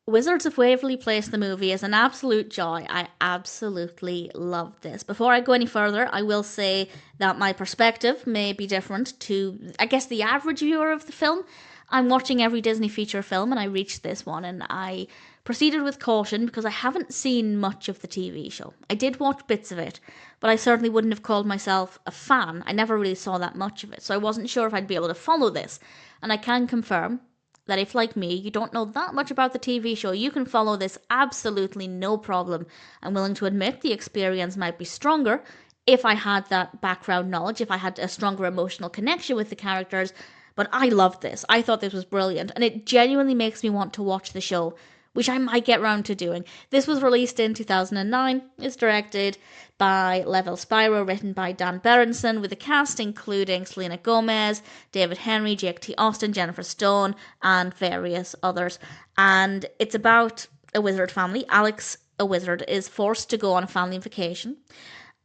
Wizards of Waverly Place, the movie, is an absolute joy. I absolutely love this. Before I go any further, I will say that my perspective may be different to, I guess, the average viewer of the film. I'm watching every Disney feature film and I reached this one and I proceeded with caution because I haven't seen much of the TV show. I did watch bits of it, but I certainly wouldn't have called myself a fan. I never really saw that much of it, so I wasn't sure if I'd be able to follow this. And I can confirm that if, like me, you don't know that much about the TV show, you can follow this absolutely no problem. I'm willing to admit the experience might be stronger if I had that background knowledge, if I had a stronger emotional connection with the characters, but I loved this. I thought this was brilliant, and it genuinely makes me want to watch the show, which I might get round to doing. This was released in 2009. It's directed by Lev L, Spiro, written by Dan Berendsen, with a cast including Selena Gomez, David Henrie, Jake T. Austin, Jennifer Stone, and various others. And it's about a wizard family. Alex, a wizard, is forced to go on a family vacation.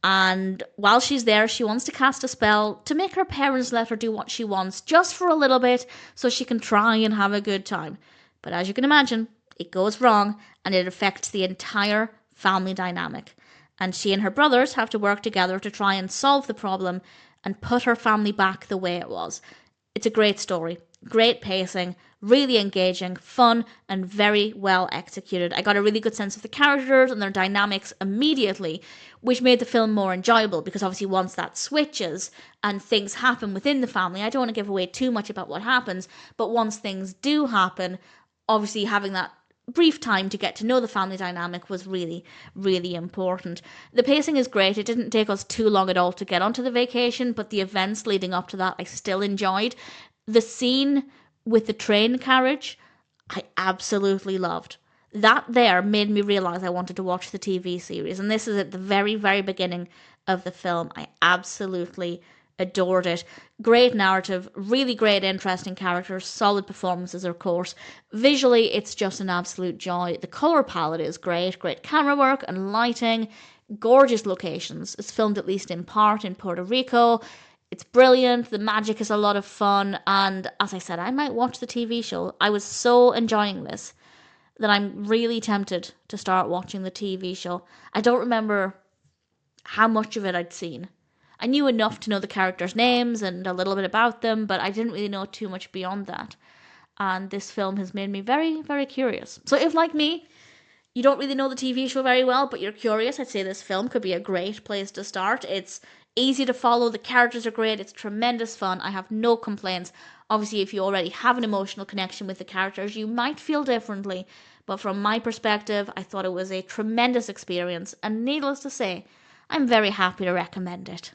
And while she's there, she wants to cast a spell to make her parents let her do what she wants just for a little bit so she can try and have a good time. But as you can imagine, it goes wrong and it affects the entire family dynamic. And she and her brothers have to work together to try and solve the problem and put her family back the way it was. It's a great story, great pacing, really engaging, fun, and very well executed. I got a really good sense of the characters and their dynamics immediately, which made the film more enjoyable because obviously once that switches and things happen within the family, I don't want to give away too much about what happens, but once things do happen, obviously having that brief time to get to know the family dynamic was really, really important. The pacing is great. It didn't take us too long at all to get onto the vacation, but the events leading up to that I still enjoyed. The scene with the train carriage, I absolutely loved. That there made me realise I wanted to watch the TV series, and this is at the very, very beginning of the film. I absolutely adored it. Great narrative, really great, interesting characters, solid performances, of course. Visually, it's just an absolute joy. The colour palette is great, great camera work and lighting, gorgeous locations. It's filmed at least in part in Puerto Rico. It's brilliant, the magic is a lot of fun, and as I said, I might watch the TV show. I was so enjoying this that I'm really tempted to start watching the TV show. I don't remember how much of it I'd seen. I knew enough to know the characters' names and a little bit about them, but I didn't really know too much beyond that. And this film has made me very, very curious. So if, like me, you don't really know the TV show very well, but you're curious, I'd say this film could be a great place to start. It's easy to follow, the characters are great, it's tremendous fun, I have no complaints. Obviously, if you already have an emotional connection with the characters, you might feel differently, but from my perspective, I thought it was a tremendous experience, and needless to say, I'm very happy to recommend it.